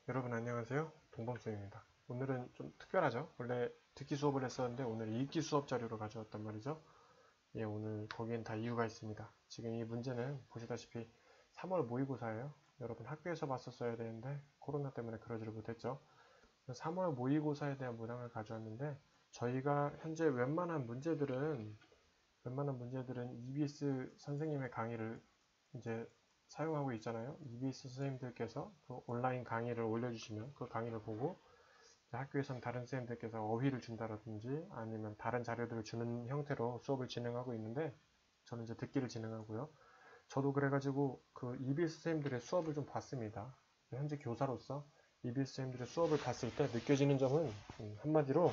여러분 안녕하세요. 동범쌤입니다. 오늘은 좀 특별하죠? 원래 듣기 수업을 했었는데 오늘 읽기 수업 자료로 가져왔단 말이죠. 오늘 거기엔 다 이유가 있습니다. 지금 이 문제는 보시다시피 3월 모의고사예요. 여러분 학교에서 봤었어야 되는데 코로나 때문에 그러지를 못했죠. 3월 모의고사에 대한 문항을 가져왔는데 저희가 현재 웬만한 문제들은 EBS 선생님의 강의를 이제 사용하고 있잖아요. EBS 선생님들께서 그 온라인 강의를 올려주시면 그 강의를 보고 학교에서는 다른 선생님들께서 어휘를 준다든지 아니면 다른 자료들을 주는 형태로 수업을 진행하고 있는데 저는 이제 듣기를 진행하고요. 저도 그래가지고 그 EBS 선생님들의 수업을 좀 봤습니다. 현재 교사로서 EBS 선생님들의 수업을 봤을 때 느껴지는 점은 한마디로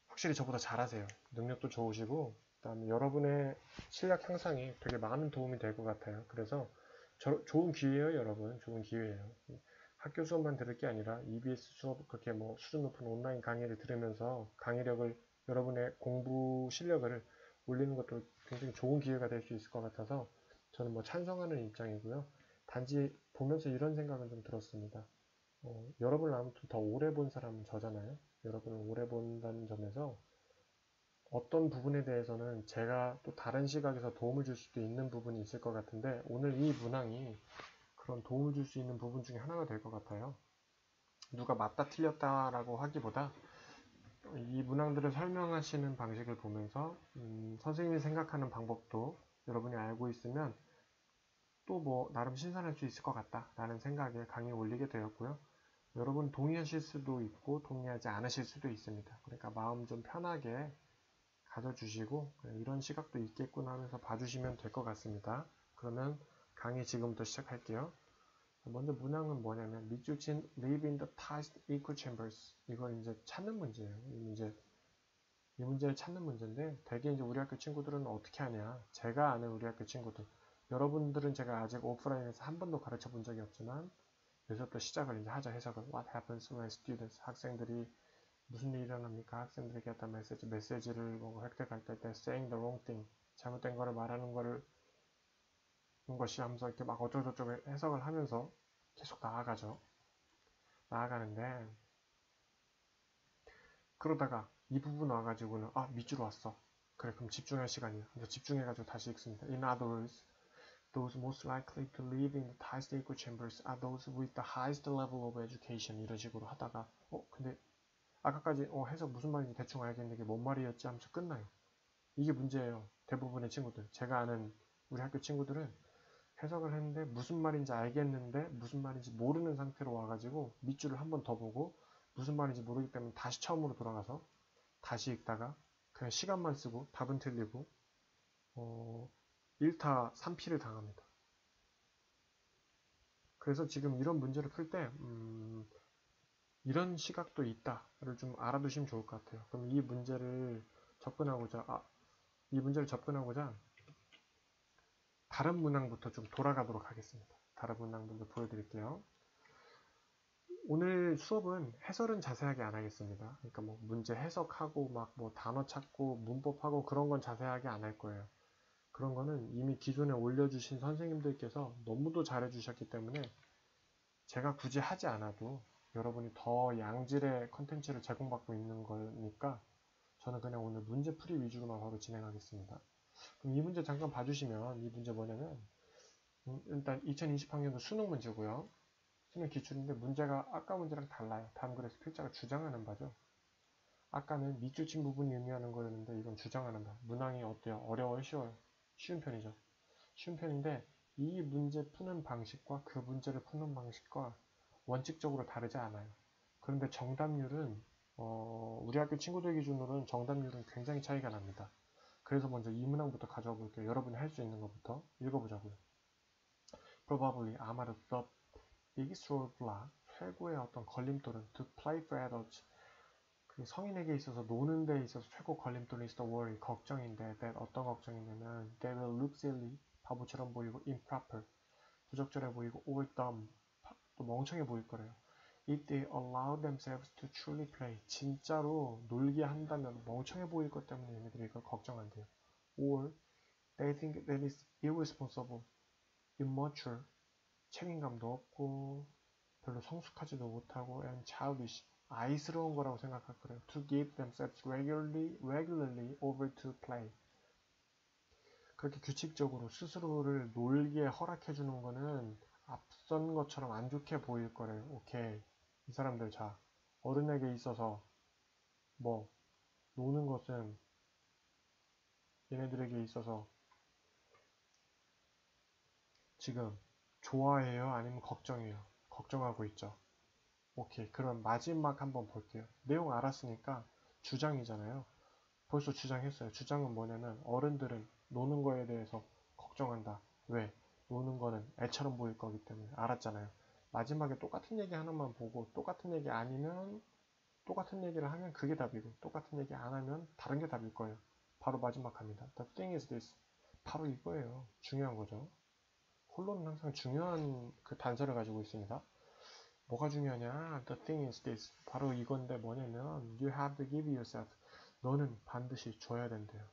확실히 저보다 잘하세요. 능력도 좋으시고 그다음에 여러분의 실력 향상에 되게 많은 도움이 될 것 같아요. 그래서 좋은 기회예요, 여러분. 좋은 기회예요. 학교 수업만 들을 게 아니라 EBS 수업 그렇게 뭐 수준 높은 온라인 강의를 들으면서 강의력을 여러분의 공부 실력을 올리는 것도 굉장히 좋은 기회가 될 수 있을 것 같아서 저는 뭐 찬성하는 입장이고요. 단지 보면서 이런 생각은 좀 들었습니다. 여러분을 아무튼 더 오래 본 사람은 저잖아요. 여러분을 오래 본다는 점에서 어떤 부분에 대해서는 제가 또 다른 시각에서 도움을 줄 수도 있는 부분이 있을 것 같은데 오늘 이 문항이 그런 도움을 줄 수 있는 부분 중에 하나가 될 것 같아요. 누가 맞다 틀렸다라고 하기보다 이 문항들을 설명하시는 방식을 보면서 선생님이 생각하는 방법도 여러분이 알고 있으면 또 뭐 나름 신선할 수 있을 것 같다라는 생각에 강의 올리게 되었고요. 여러분 동의하실 수도 있고 동의하지 않으실 수도 있습니다. 그러니까 마음 좀 편하게 가져주시고 이런 시각도 있겠구나 하면서 봐주시면 될 것 같습니다. 그러면 강의 지금부터 시작할게요. 먼저 문항은 뭐냐면 밑줄친 live in the tight echo chambers 이걸 이제 찾는 문제예요. 이 문제를 찾는 문제인데 대개 이제 우리 학교 친구들은 어떻게 하냐 제가 아는 우리 학교 친구들 여러분들은 제가 아직 오프라인에서 한 번도 가르쳐 본 적이 없지만 여기서부터 시작을 이제 하자 해석을 What happens when students 학생들이 무슨 일이 일어납니까? 학생들에게 어떤 메시지를 뭐 획득할 때 saying the wrong thing, 잘못된 거를 말하는 거를 것이 하면서 이렇게 막 어쩌고저쩌고 해석을 하면서 계속 나아가죠. 나아가는데 그러다가 이 부분 와가지고는 밑줄 왔어. 그래 그럼 집중할 시간이야. 그래서 집중해가지고 다시 읽습니다. In other words, those most likely to live in the highest echo chambers are those with the highest level of education 이런 식으로 하다가 근데 아까까지 해석 무슨 말인지 대충 알겠는데 이게 뭔 말이었지 하면서 끝나요. 이게 문제예요. 대부분의 친구들. 제가 아는 우리 학교 친구들은 해석을 했는데 무슨 말인지 알겠는데 무슨 말인지 모르는 상태로 와가지고 밑줄을 한 번 더 보고 무슨 말인지 모르기 때문에 다시 처음으로 돌아가서 다시 읽다가 그냥 시간만 쓰고 답은 틀리고 1타 3피를 당합니다. 그래서 지금 이런 문제를 풀 때 이런 시각도 있다를 좀 알아두시면 좋을 것 같아요. 그럼 이 문제를 접근하고자 다른 문항부터 좀 돌아가도록 하겠습니다. 다른 문항 먼저 보여드릴게요. 오늘 수업은 해설은 자세하게 안 하겠습니다. 그러니까 뭐 문제 해석하고 막 뭐 단어 찾고 문법하고 그런 건 자세하게 안 할 거예요. 그런 거는 이미 기존에 올려주신 선생님들께서 너무도 잘해주셨기 때문에 제가 굳이 하지 않아도 여러분이 더 양질의 컨텐츠를 제공받고 있는 거니까 저는 그냥 오늘 문제풀이 위주로만 바로 진행하겠습니다. 그럼 이 문제 잠깐 봐주시면 이 문제 뭐냐면 일단 2020학년도 수능 문제고요. 수능 기출인데 문제가 아까 문제랑 달라요. 다음 글에서 필자가 주장하는 바죠. 아까는 밑줄 친 부분이 의미하는 거였는데 이건 주장하는 바. 문항이 어때요? 어려워요? 쉬워요? 쉬운 편이죠. 쉬운 편인데 이 문제 푸는 방식과 그 문제를 푸는 방식과 원칙적으로 다르지 않아요. 그런데 정답률은 우리 학교 친구들 기준으로는 정답률은 굉장히 차이가 납니다. 그래서 먼저 이 문항부터 가져와 볼게요. 여러분이 할 수 있는 것부터 읽어보자고요. Probably 아마도 the biggest roadblock 최고의 어떤 걸림돌은 to play for adults 그 성인에게 있어서 노는 데 있어서 최고 걸림돌은 is the worry 걱정인데 that 어떤 걱정이냐면 they will look silly 바보처럼 보이고 improper 부적절해 보이고 or dumb 또 멍청해 보일 거래요. If they allow themselves to truly play 진짜로 놀게 한다면 멍청해 보일 것 때문에 얘네들이 이걸 걱정한대요. Or they think that it's irresponsible, immature 책임감도 없고 별로 성숙하지도 못하고 and childish, 아이스러운 거라고 생각할 거예요. To give themselves regularly over to play. 그렇게 규칙적으로 스스로를 놀기에 허락해 주는 거는 앞선 것처럼 안 좋게 보일 거래요. 오케이. 이 사람들 자, 어른에게 있어서 뭐 노는 것은 얘네들에게 있어서 지금 좋아해요? 아니면 걱정해요? 걱정하고 있죠. 오케이. 그럼 마지막 한번 볼게요. 내용 알았으니까 주장이잖아요. 벌써 주장했어요. 주장은 뭐냐면 어른들은 노는 거에 대해서 걱정한다. 왜? 노는 거는 애처럼 보일 거기 때문에. 알았잖아요. 마지막에 똑같은 얘기 하나만 보고 똑같은 얘기 아니면 똑같은 얘기를 하면 그게 답이고 똑같은 얘기 안 하면 다른 게 답일 거예요. 바로 마지막 합니다. The thing is this. 바로 이거예요. 중요한 거죠. 홀로는 항상 중요한 그 단서를 가지고 있습니다. 뭐가 중요하냐? The thing is this. 바로 이건데 뭐냐면 You have to give yourself. 너는 반드시 줘야 된대요.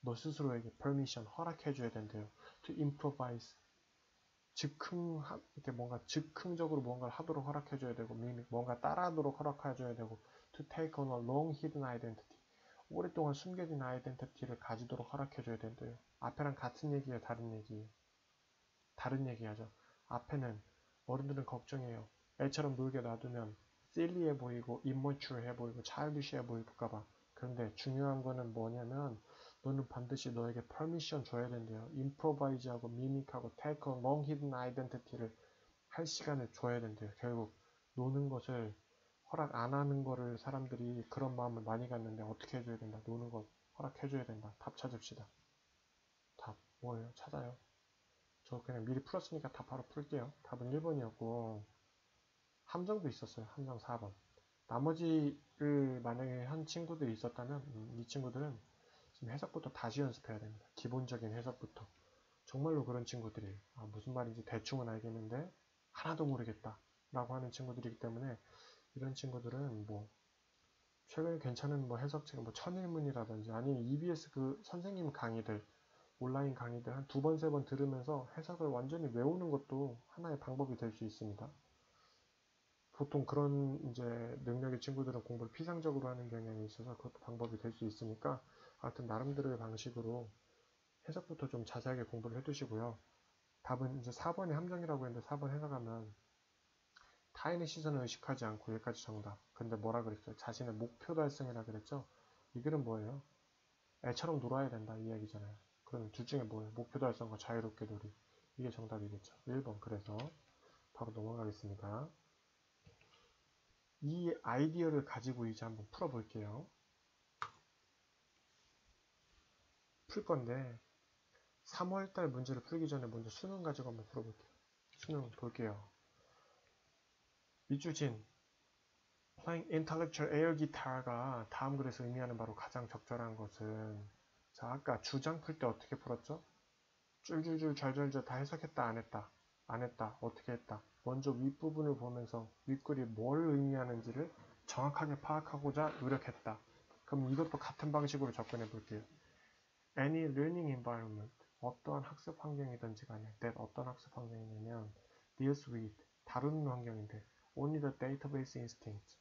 너 스스로에게 permission, 허락해줘야 된대요. To improvise. 이렇게 뭔가 즉흥적으로 뭔가를 하도록 허락해줘야 되고, 뭔가 따라하도록 허락해줘야 되고, to take on a long hidden identity. 오랫동안 숨겨진 아이덴티티를 가지도록 허락해줘야 된대요. 앞에랑 같은 얘기예요, 다른 얘기예요? 다른 얘기하죠. 앞에는 어른들은 걱정해요. 애처럼 놀게 놔두면 silly해 보이고 immature 해 보이고 childish해 보일까봐. 그런데 중요한 거는 뭐냐면 너는 반드시 너에게 permission 줘야 된대요. improvise하고 mimic하고 take on long hidden identity를 할 시간을 줘야 된대요. 결국 노는 것을 허락 안 하는 거를 사람들이 그런 마음을 많이 갖는데 어떻게 해줘야 된다. 노는 것 허락해줘야 된다. 답 찾읍시다. 답 뭐예요? 찾아요. 저 그냥 미리 풀었으니까 다 바로 풀게요. 답은 1번이었고 함정도 있었어요. 함정 4번. 나머지를 만약에 한 친구들이 있었다면 이 친구들은 지금 해석부터 다시 연습해야 됩니다. 기본적인 해석부터. 정말로 그런 친구들이 무슨 말인지 대충은 알겠는데 하나도 모르겠다 라고 하는 친구들이기 때문에 이런 친구들은 뭐 최근에 괜찮은 뭐 해석책 뭐 천일문이라든지 아니면 EBS 그 선생님 강의들 온라인 강의들 한 두 번, 세 번 들으면서 해석을 완전히 외우는 것도 하나의 방법이 될 수 있습니다. 보통 그런 이제 능력의 친구들은 공부를 피상적으로 하는 경향이 있어서 그것도 방법이 될 수 있으니까 하여튼 나름대로의 방식으로 해석부터 좀 자세하게 공부를 해두시고요. 답은 이제 4번이 함정이라고 했는데 4번 해석하면 타인의 시선을 의식하지 않고 여기까지 정답. 근데 뭐라 그랬어요? 자신의 목표 달성이라 그랬죠? 이 글은 뭐예요? 애처럼 놀아야 된다 이 이야기잖아요. 그러면 둘 중에 뭐예요? 목표 달성과 자유롭게 놀이. 이게 정답이겠죠. 1번. 그래서 바로 넘어가겠습니다. 이 아이디어를 가지고 이제 한번 풀어볼게요. 풀 건데 3월달 문제를 풀기 전에 먼저 수능 가지고 한번 풀어볼게요. 수능 볼게요. 밑줄진 Playing intellectual air guitar가 다음 글에서 의미하는 바로 가장 적절한 것은 자 아까 주장 풀 때 어떻게 풀었죠? 줄줄줄 절절절 다 해석했다 안 했다 안 했다 어떻게 했다 먼저 윗부분을 보면서 윗글이 뭘 의미하는지를 정확하게 파악하고자 노력했다. 그럼 이것도 같은 방식으로 접근해 볼게요. Any learning environment 어떠한 학습 환경이든지 간에 that 어떤 학습 환경이냐면 deals with 다루는 환경인데 only the database instinct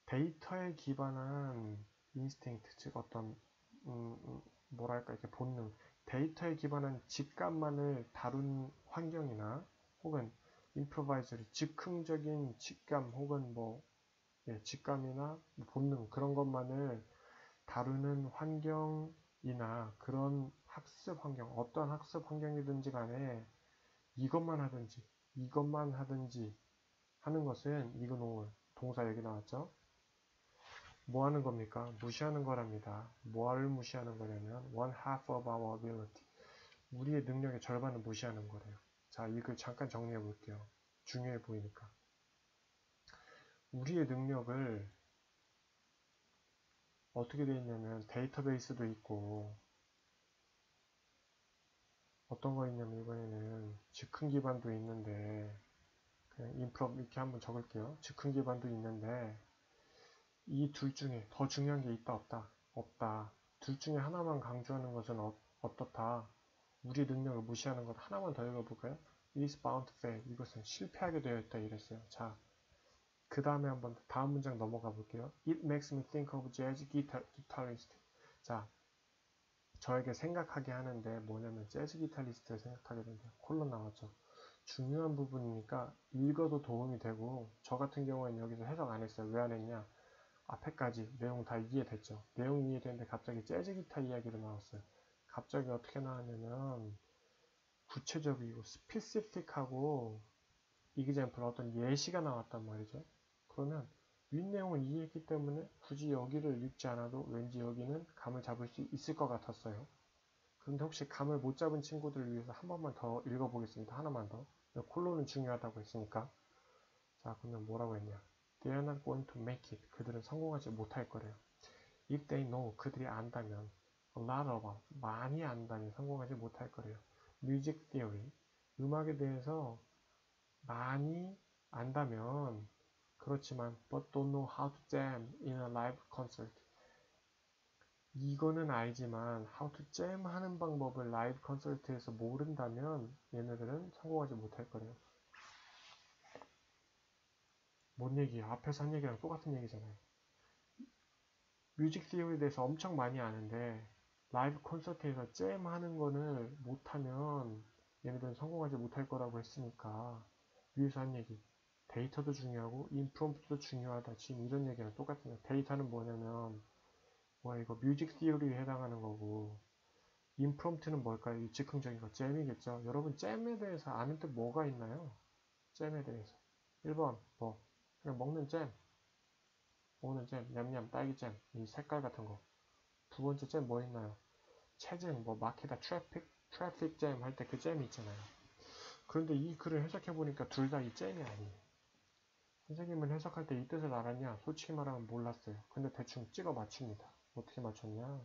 데이터에 기반한 instinct 즉 어떤 뭐랄까 이렇게 본능 데이터에 기반한 직감만을 다룬 환경이나 혹은 improvisory 즉흥적인 직감 혹은 뭐 직감이나 본능 그런 것만을 다루는 환경이나 그런 학습 환경 어떤 학습 환경이든지 간에 이것만 하든지 하는 것은 이그노 동사 여기 나왔죠. 뭐 하는 겁니까? 무시하는 거랍니다. 뭐를 무시하는 거냐면 one half of our ability 우리의 능력의 절반을 무시하는 거래요. 자, 이걸 잠깐 정리해 볼게요. 중요해 보이니까. 우리의 능력을 어떻게 되어 있냐면 데이터베이스도 있고 어떤 거 있냐면 이번에는 즉흥 기반도 있는데 그냥 인프로 이렇게 한번 적을게요. 즉흥 기반도 있는데 이 둘 중에 더 중요한 게 있다 없다? 없다. 둘 중에 하나만 강조하는 것은 어떻다? 우리 능력을 무시하는 것 하나만 더 읽어볼까요? is bound to fail. 이것은 실패하게 되어 있다 이랬어요. 자, 그 다음에 한번 다음 문장 넘어가 볼게요. It makes me think of jazz guitarist. 자, 저에게 생각하게 하는데 뭐냐면 재즈 기타리스트를 생각하게 된대요. 콜론 나왔죠. 중요한 부분이니까 읽어도 도움이 되고 저 같은 경우에는 여기서 해석 안 했어요. 왜 안 했냐? 앞에까지 내용 다 이해됐죠. 내용 이해되는데 갑자기 재즈 기타 이야기로 나왔어요. 갑자기 어떻게 나왔냐면 구체적이고 스피시픽하고 이그젬플 어떤 예시가 나왔단 말이죠. 그러면 윗내용은 이해했기 때문에 굳이 여기를 읽지 않아도 왠지 여기는 감을 잡을 수 있을 것 같았어요. 그런데 혹시 감을 못 잡은 친구들을 위해서 한 번만 더 읽어보겠습니다. 하나만 더. 콜론은 중요하다고 했으니까. 자, 그러면 뭐라고 했냐. They are not going to make it. 그들은 성공하지 못할 거래요. If they know. 그들이 안다면. A lot of. 많이 안다면 성공하지 못할 거래요. Music theory. 음악에 대해서 많이 안다면 그렇지만 but don't know how to jam in a live concert. 이거는 알지만 how to jam 하는 방법을 라이브 콘서트에서 모른다면 얘네들은 성공하지 못할 거래요. 뭔 얘기야? 앞에서 한 얘기랑 똑같은 얘기잖아요. 뮤직 시어에 대해서 엄청 많이 아는데 라이브 콘서트에서 잼 하는 거를 못하면 얘네들은 성공하지 못할 거라고 했으니까 위에서 한 얘기 데이터도 중요하고 인프롬프트도 중요하다. 지금 이런 얘기랑 똑같은 거예요. 데이터는 뭐냐면 이거 뮤직 시어리에 해당하는 거고 인프롬프트는 뭘까요? 이 즉흥적인 거 잼이겠죠. 여러분 잼에 대해서 아는 뜻 뭐가 있나요? 잼에 대해서 1번 뭐 그냥 먹는 잼 냠냠 딸기잼 이 색깔 같은 거. 두 번째 잼 뭐 있나요? 체증 뭐 마케다 트래픽 잼 할 때 그 잼이 있잖아요. 그런데 이 글을 해석해 보니까 둘 다 이 잼이 아니에요. 선생님은 해석할 때 이 뜻을 알았냐? 솔직히 말하면 몰랐어요. 근데 대충 찍어 맞춥니다. 어떻게 맞췄냐?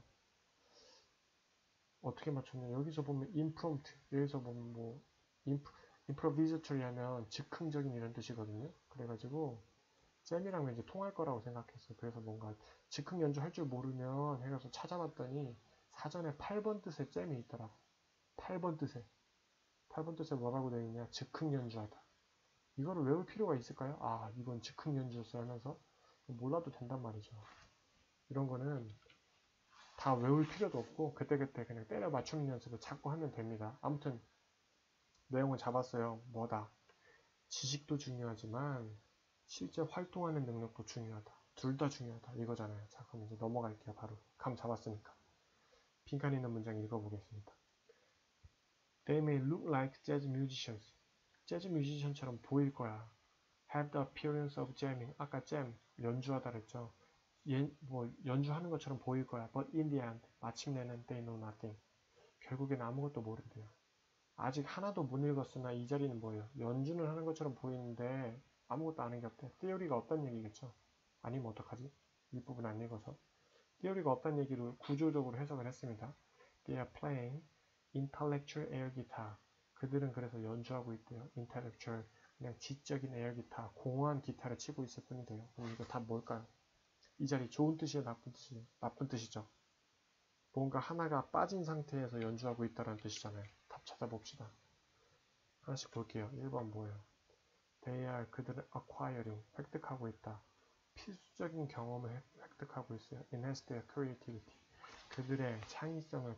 여기서 보면 impromptu, 여기서 보면 뭐 improvisatory 하면 즉흥적인 이런 뜻이거든요. 그래가지고 잼이랑 왠지 통할 거라고 생각했어요. 그래서 뭔가 즉흥 연주할 줄 모르면 해가지고 찾아봤더니 사전에 8번 뜻의 잼이 있더라고. 8번 뜻에 뭐라고 되어 있냐? 즉흥 연주하다. 이거를 외울 필요가 있을까요? 아, 이건 즉흥 연주였어 하면서 몰라도 된단 말이죠. 이런 거는 다 외울 필요도 없고 그때그때 그냥 때려 맞추는 연습을 자꾸 하면 됩니다. 아무튼 내용을 잡았어요. 뭐다? 지식도 중요하지만 실제 활동하는 능력도 중요하다. 둘 다 중요하다. 이거잖아요. 자, 그럼 이제 넘어갈게요. 바로 감 잡았으니까. 빈칸 있는 문장 읽어보겠습니다. They may look like jazz musicians. 재즈 뮤지션처럼 보일 거야. Have the appearance of jamming. 아까 jam, 연주하다 그랬죠. 뭐 연주하는 것처럼 보일 거야. But in the end, 마침내는 they know nothing. 결국엔 아무것도 모른대요. 아직 하나도 못 읽었으나 이 자리는 뭐예요? 연주는 하는 것처럼 보이는데 아무것도 아는 게 없대. theory가 없다는 얘기겠죠. 아니면 어떡하지? 윗부분 안 읽어서. theory가 없다는 얘기를 구조적으로 해석을 했습니다. They are playing intellectual air guitar. 그들은 그래서 연주하고 있대요. intellectual, 그냥 지적인 에어 기타, 공허한 기타를 치고 있을 뿐이래요. 그럼 이거 다 뭘까요? 이 자리 좋은 뜻이에요? 나쁜 뜻이에요? 나쁜 뜻이죠. 뭔가 하나가 빠진 상태에서 연주하고 있다는 뜻이잖아요. 답 찾아봅시다. 하나씩 볼게요. 1번 뭐예요? They are, 그들은 acquiring, 획득하고 있다. 필수적인 경험을 획득하고 있어요. Enhance their creativity. 그들의 창의성을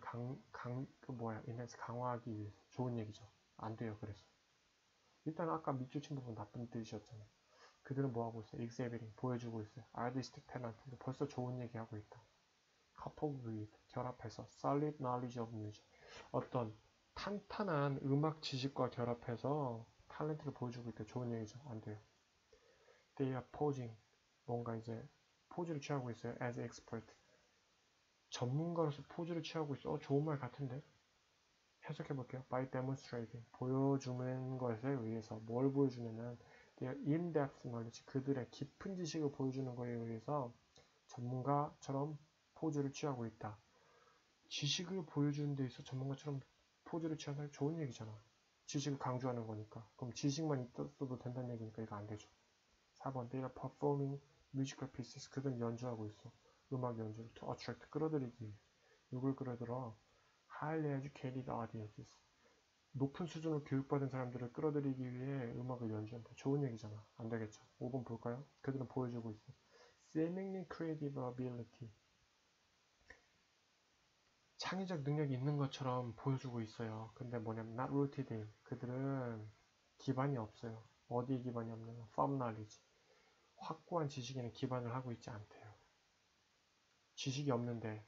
enhance 강화하기 위해서. 좋은 얘기죠. 안 돼요, 그래서. 일단 아까 밑줄 친 부분 나쁜 뜻이었잖아요. 그들은 뭐하고 있어요? exhibiting, 보여주고 있어요. artistic talent, 벌써 좋은 얘기하고 있다. coupled with, 결합해서 solid knowledge of music, 어떤 탄탄한 음악 지식과 결합해서 탤런트를 보여주고 있다. 좋은 얘기죠. 안 돼요. They are posing, 뭔가 이제 포즈를 취하고 있어요. as expert, 전문가로서 포즈를 취하고 있어. 좋은 말 같은데? 해석해 볼게요. by demonstrating, 보여주는 것에 의해서 뭘 보여주냐면 their in-depth knowledge, 그들의 깊은 지식을 보여주는 것에 의해서 전문가처럼 포즈를 취하고 있다. 지식을 보여주는 데 있어 전문가처럼 포즈를 취하는 게 좋은 얘기잖아. 지식을 강조하는 거니까. 그럼 지식만 있어도 된다는 얘기니까 이거 안 되죠. 4번 they are performing musical pieces, 그들은 연주하고 있어. 음악 연주를 to attract, 끌어들이기 위해. 누굴 끌어들어? highly educated audiences, 높은 수준으로 교육받은 사람들을 끌어들이기 위해 음악을 연주한다. 좋은 얘기잖아. 안 되겠죠. 5번 볼까요? 그들은 보여주고 있어. Seemingly creative ability. 창의적 능력이 있는 것처럼 보여주고 있어요. 근데 뭐냐면 not rooted in. 그들은 기반이 없어요. 어디에 기반이 없느냐? firm knowledge. 확고한 지식에는 기반을 하고 있지 않대요. 지식이 없는데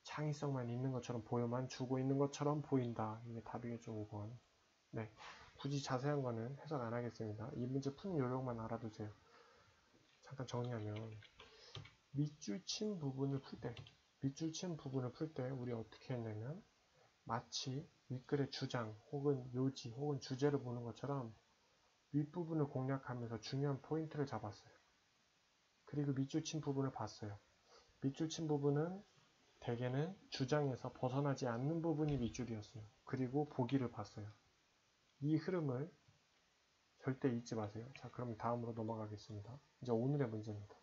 창의성만 있는 것처럼 보여만 주고 있는 것처럼 보인다. 이게 답이겠죠, 5번. 네. 굳이 자세한 거는 해석 안 하겠습니다. 이 문제 푸는 요령만 알아두세요. 잠깐 정리하면 밑줄 친 부분을 풀 때 우리 어떻게 했냐면 마치 윗글의 주장 혹은 요지 혹은 주제를 보는 것처럼 윗부분을 공략하면서 중요한 포인트를 잡았어요. 그리고 밑줄 친 부분을 봤어요. 밑줄 친 부분은 대개는 주장에서 벗어나지 않는 부분이 밑줄이었어요. 그리고 보기를 봤어요. 이 흐름을 절대 잊지 마세요. 자, 그럼 다음으로 넘어가겠습니다. 이제 오늘의 문제입니다.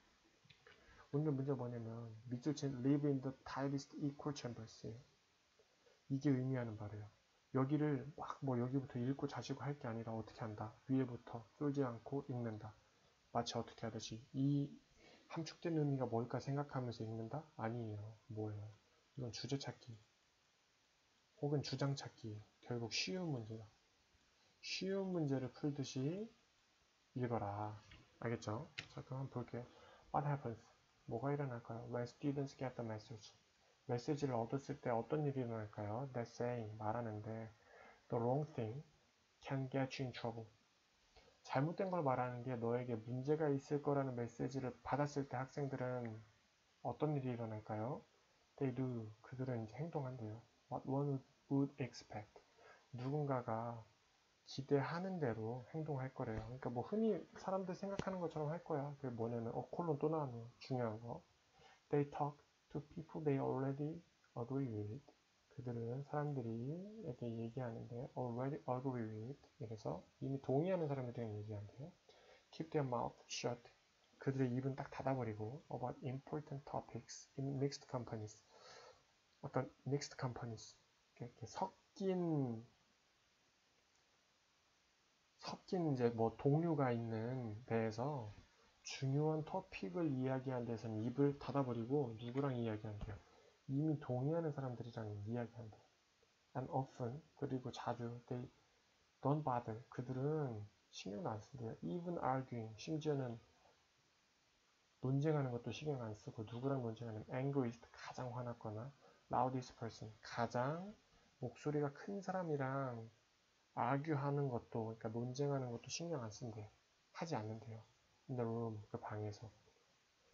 오늘 문제 뭐냐면 밑줄 친 live in the tightest equal chambers예요. 이게 의미하는 바래요. 여기를 막 뭐 여기부터 읽고 자시고 할 게 아니라 어떻게 한다. 위에부터 쫄지 않고 읽는다. 마치 어떻게 하듯이. 이 함축된 의미가 뭘까 생각하면서 읽는다? 아니에요. 뭐예요? 이건 주제 찾기 혹은 주장 찾기예요. 결국 쉬운 문제다. 쉬운 문제를 풀듯이 읽어라. 알겠죠? 자, 그럼 한번 볼게요. What happens? 뭐가 일어날까요? When students get the message. 메시지를 얻었을 때 어떤 일이 일어날까요? That saying, 말하는데 the wrong thing can get you in trouble. 잘못된 걸 말하는 게 너에게 문제가 있을 거라는 메시지를 받았을 때 학생들은 어떤 일이 일어날까요? They do. 그들은 이제 행동한대요. What one would expect. 누군가가 기대하는 대로 행동할 거래요. 그러니까 뭐 흔히 사람들 생각하는 것처럼 할 거야. 그게 뭐냐면 콜론 또 나왔네요. 중요한 거. They talk to people they already agree with. 그들은 사람들이 이렇게 얘기하는데 already agree with. 이래서 이미 동의하는 사람들이랑 얘기한대요. Keep their mouth shut. 그들의 입은 딱 닫아버리고 about important topics in mixed companies. 어떤 mixed companies. 이렇게 섞인 이제 뭐 동료가 있는 데에서 중요한 토픽을 이야기하는 데서는 입을 닫아버리고 누구랑 이야기한대요? 이미 동의하는 사람들이랑 이야기한대요. And often, 그리고 자주, they don't bother. 그들은 신경도 안 쓴대요. Even arguing, 심지어는 논쟁하는 것도 신경 안 쓰고 누구랑 논쟁하는 angriest, 가장 화났거나 loudest person, 가장 목소리가 큰 사람이랑 argue하는 것도, 그러니까 논쟁하는 것도 신경 안 쓴대요. 하지 않는데요. In the room, 그 방에서.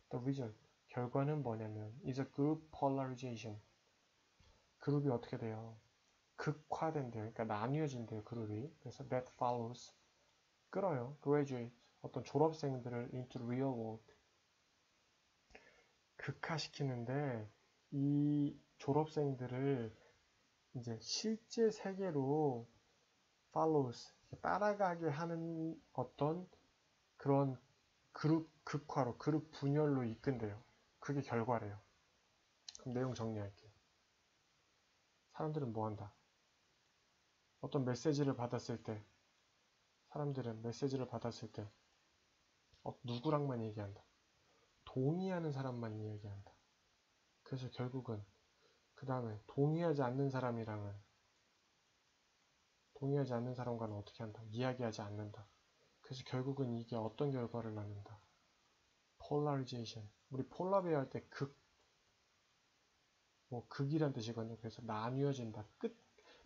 The result, 결과는 뭐냐면 is a group polarization. 그룹이 어떻게 돼요? 극화된대요. 그러니까 나뉘어진대요. 그룹이. 그래서 that follows, 끌어요. graduate, 어떤 졸업생들을 into real world. 극화시키는데 이 졸업생들을 이제 실제 세계로 follows, 따라가게 하는 어떤 그런 그룹 극화로, 그룹 분열로 이끈대요. 그게 결과래요. 그럼 내용 정리할게요. 사람들은 뭐 한다? 어떤 메시지를 받았을 때, 사람들은 메시지를 받았을 때, 누구랑만 얘기한다? 동의하는 사람만 이야기한다. 그래서 결국은, 그 다음에 동의하지 않는 사람과는 어떻게 한다? 이야기하지 않는다. 그래서 결국은 이게 어떤 결과를 낳는다? polarization. 우리 폴라 배워할 때 극이란 뜻이거든요. 그래서 나뉘어진다.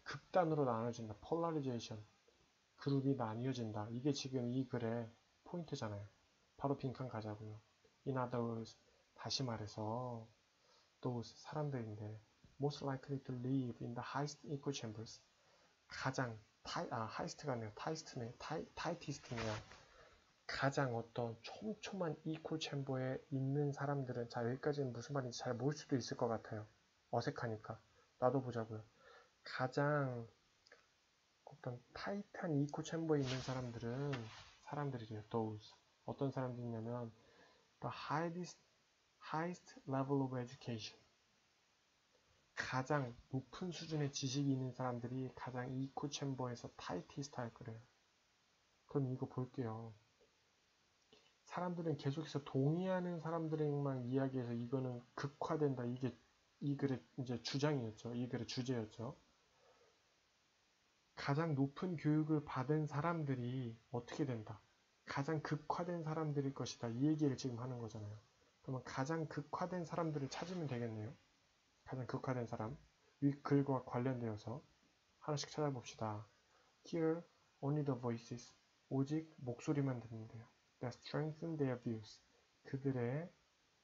극단으로 나눠진다. polarization. 그룹이 나뉘어진다. 이게 지금 이 글의 포인트잖아요. 바로 빈칸 가자고요. In other words, 다시 말해서 those 사람들인데 most likely to live in the highest echo chambers. 가장 highest가 아니라 tightest네요. 가장 어떤 촘촘한 echo chamber에 있는 사람들은, 자, 여기까지는 무슨 말인지 잘 모를 수도 있을 것 같아요. 어색하니까. 나도 보자고요. 가장 어떤 타이트한 이코 챔버에 있는 사람들이래요. those. 어떤 사람들이냐면 the highest level of education. 가장 높은 수준의 지식이 있는 사람들이 가장 이코 챔버에서 타이티스트 할 거래요. 그럼 이거 볼게요. 사람들은 계속해서 동의하는 사람들에게만 이야기해서 이거는 극화된다. 이게 이 글의 이제 주장이었죠. 이 글의 주제였죠. 가장 높은 교육을 받은 사람들이 어떻게 된다? 가장 극화된 사람들일 것이다. 이 얘기를 지금 하는 거잖아요. 그러면 가장 극화된 사람들을 찾으면 되겠네요. 가장 극화된 사람. 위 글과 관련되어서 하나씩 찾아봅시다. Hear only the voices. 오직 목소리만 듣는데요. That strengthen their views. 그들의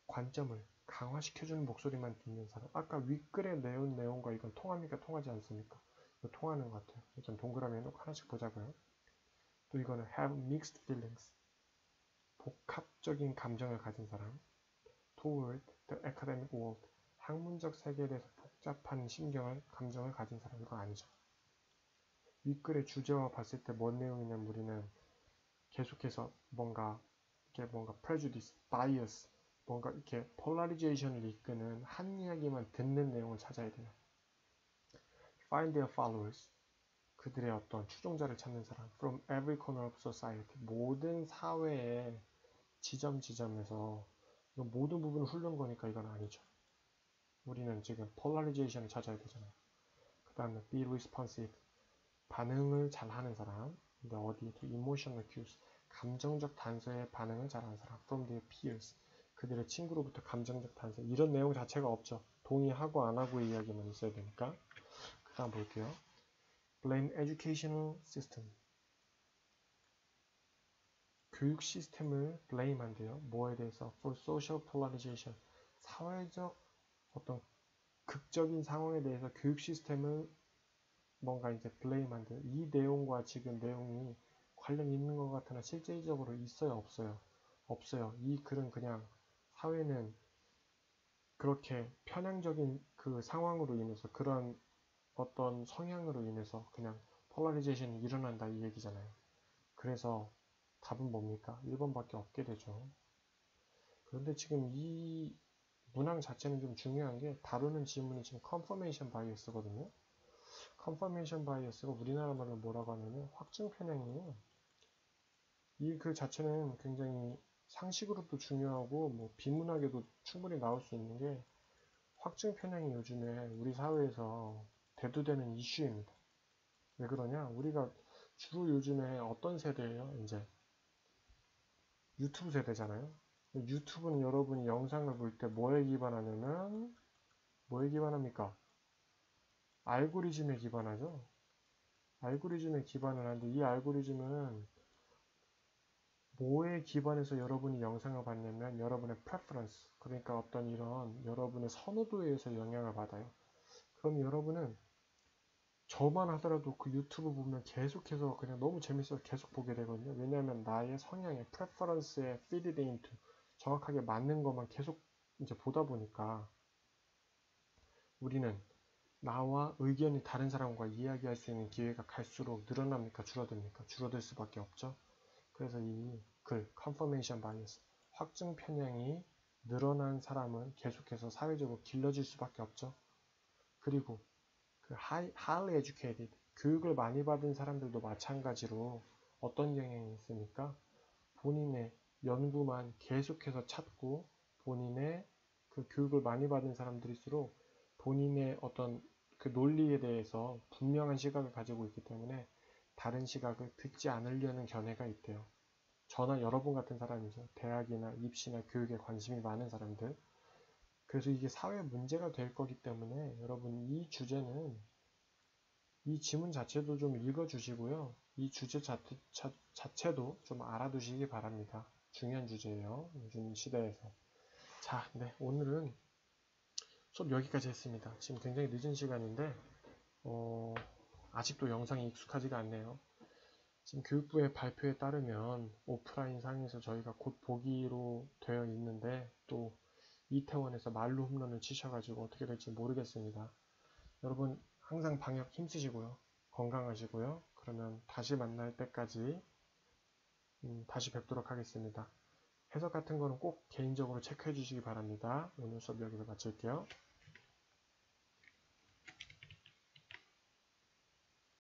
관점을 강화시켜주는 목소리만 듣는 사람. 아까 윗글에 내온 내용과 이건 통합니까? 통하지 않습니까? 이거 통하는 것 같아요. 일단 동그라미 해놓고 하나씩 보자고요. 또 이거는 have mixed feelings. 복합적인 감정을 가진 사람. Toward the academic world. 학문적 세계에 대해서 복잡한 감정을 가진 사람. 이거 아니죠. 윗글의 주제와 봤을 때 뭔 내용이냐면 우리는 계속해서 뭔가 prejudice, bias, 뭔가 이렇게 폴라리제이션을 이끄는 한 이야기만 듣는 내용을 찾아야 돼요. Find their followers. 그들의 어떤 추종자를 찾는 사람. From every corner of society. 모든 사회의 지점에서 모든 부분을 훑는 거니까 이건 아니죠. 우리는 지금 폴라리제이션을 찾아야 되잖아요. 그 다음에 be responsive. 반응을 잘하는 사람. 근데 어디 to emotional cues. 감정적 단서에 반응을 잘하는 사람. From their peers. 그들의 친구로부터 감정적 단서. 이런 내용 자체가 없죠. 동의하고 안 하고의 이야기만 있어야 되니까. 그 다음 볼게요. Blame educational system. 교육 시스템을 blame 한대요. 뭐에 대해서? For social polarization. 사회적 어떤 극적인 상황에 대해서 교육 시스템을 뭔가 이제 blame 한대요. 이 내용과 지금 내용이 관련 있는 것 같으나 실제적으로 있어요? 없어요? 없어요. 이 글은 그냥 사회는 그렇게 편향적인 그 상황으로 인해서 그런 어떤 성향으로 인해서 그냥 폴라리제이션이 일어난다 이 얘기잖아요. 그래서 답은 뭡니까? 1번밖에 없게 되죠. 그런데 지금 이 문항 자체는 좀 중요한 게 다루는 지문이 지금 confirmation bias거든요. confirmation bias가 우리나라 말로 뭐라고 하냐면 확증 편향이에요. 이 글 자체는 굉장히 상식으로도 중요하고 뭐 비문학에도 충분히 나올 수 있는 게 확증 편향이 요즘에 우리 사회에서 대두되는 이슈입니다. 왜 그러냐? 우리가 주로 요즘에 어떤 세대예요? 이제 유튜브 세대잖아요. 유튜브는 여러분이 영상을 볼 때 뭐에 기반하냐면 뭐에 기반합니까? 알고리즘에 기반하죠. 알고리즘에 기반을 하는데 이 알고리즘은 뭐에 기반해서 여러분이 영상을 봤냐면 여러분의 preference, 그러니까 어떤 이런 여러분의 선호도에 의해서 영향을 받아요. 그럼 여러분은 저만 하더라도 그 유튜브 보면 계속해서 그냥 너무 재밌어서 계속 보게 되거든요. 왜냐하면 나의 성향에 preference에 fit into 정확하게 맞는 것만 계속 이제 보다 보니까 우리는 나와 의견이 다른 사람과 이야기할 수 있는 기회가 갈수록 늘어납니까? 줄어듭니까? 줄어들 수밖에 없죠. 그래서 이 글, confirmation bias, 확증 편향이 늘어난 사람은 계속해서 사회적으로 길러질 수밖에 없죠. 그리고 그 highly educated, 교육을 많이 받은 사람들도 마찬가지로 어떤 경향이 있습니까? 본인의 연구만 계속해서 찾고 본인의 그 교육을 많이 받은 사람들일수록 본인의 어떤 그 논리에 대해서 분명한 시각을 가지고 있기 때문에 다른 시각을 듣지 않으려는 견해가 있대요. 저나 여러분 같은 사람이죠. 대학이나 입시나 교육에 관심이 많은 사람들. 그래서 이게 사회 문제가 될 거기 때문에 여러분 이 주제는 이 지문 자체도 좀 읽어주시고요. 이 주제 자체도 좀 알아두시기 바랍니다. 중요한 주제예요. 요즘 시대에서. 자, 네, 오늘은 수업 여기까지 했습니다. 지금 굉장히 늦은 시간인데 아직도 영상이 익숙하지가 않네요. 지금 교육부의 발표에 따르면 오프라인 상에서 저희가 곧 보기로 되어 있는데 또 이태원에서 말로 홈런을 치셔가지고 어떻게 될지 모르겠습니다. 여러분 항상 방역 힘쓰시고요. 건강하시고요. 그러면 다시 만날 때까지 다시 뵙도록 하겠습니다. 해석 같은 거는 꼭 개인적으로 체크해 주시기 바랍니다. 오늘 수업 여기서 마칠게요.